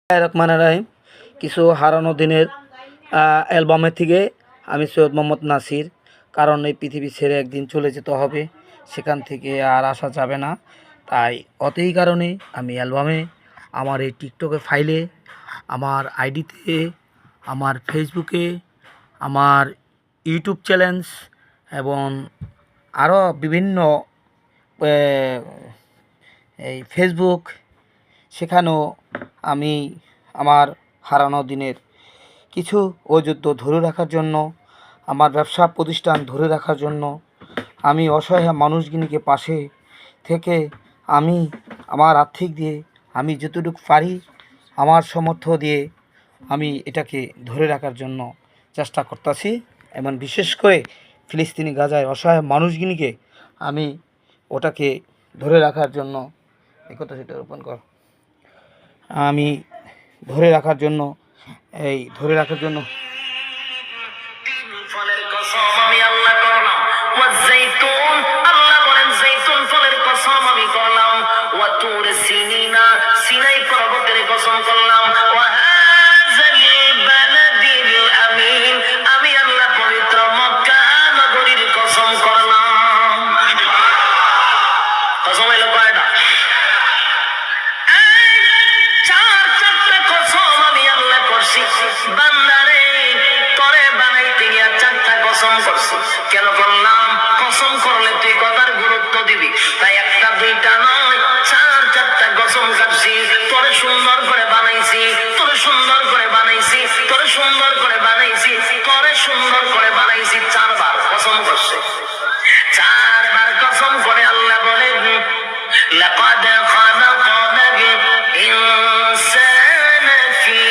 রহমানির রহিম। কিছু হারানো দিনের অ্যালবামের থেকে আমি সৈয়দ মোহাম্মদ নাসির। কারণ এই পৃথিবী ছেড়ে একদিন চলে যেতে হবে, সেখান থেকে আর আসা যাবে না। তাই এই কারণে আমি অ্যালবামে আমার এই টিকটকের ফাইলে, আমার আইডিতে, আমার ফেসবুকে, আমার ইউটিউব চ্যানেল এবং আরও বিভিন্ন এই ফেসবুক, সেখানেও আমি আমার হারানো দিনের কিছু ঐতিহ্য ধরে রাখার জন্য, আমার ব্যবসা প্রতিষ্ঠান ধরে রাখার জন্য, আমি অসহায় মানুষগুলিকে পাশে থেকে আমি আমার আর্থিক দিয়ে আমি যতটুকু পারি আমার সামর্থ্য দিয়ে আমি এটাকে ধরে রাখার জন্য চেষ্টা করতেছি। এবং বিশেষ করে ফিলিস্তিনি গাজায় অসহায় মানুষগুলিকে আমি ওটাকে ধরে রাখার জন্য একথা সেটা রোপণ কর আমি ধরে রাখার জন্য ফলের কসম আমি আল্লাহ করলাম, ওয়াজাইতুন আল্লাহ বলেন জাইতুন ফলের কসম আমি করলাম, ওয়া তুর সিনিনা সিনাই পর্বতের কসম করলাম, ওয়া হাযাল বালাদিল আমিন আমি আল্লাহ পবিত্র মক্কা নগরীর কসম করলাম। কসম হলো কয়টা? চারটা কসম আমি আল্লাহ করছি। বান্দারে তোরে বানাইতে গিয়া চারটা কসম করছি। কেন করলাম? কসম করলে তুই কথার গুরুত্ব দিবি, তাই একটা দুইটা নয়, চারটা কসম কাটছি। তোরে সুন্দর করে বানাইছি, তোরে সুন্দর করে বানাইছি, তোরে সুন্দর করে বানাইছি, তোরে সুন্দর করে বানাইছি। চারবার কসম করছে, চারবার কসম করে আল্লাহ বলেন লাকাদ খালাকনাল ইনসানা ফি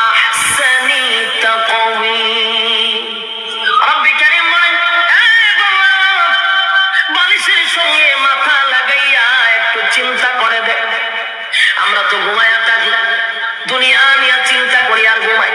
আহসানি তাকওয়িম। রব্বি কারীম বলেন, বালিশের সঙ্গে মাথা লাগাইয়া একটু চিন্তা করে দেখ। আমরা তো ঘুমাইয়া থাকি, দুনিয়া নিয়ে চিন্তা করি আর ঘুমাই।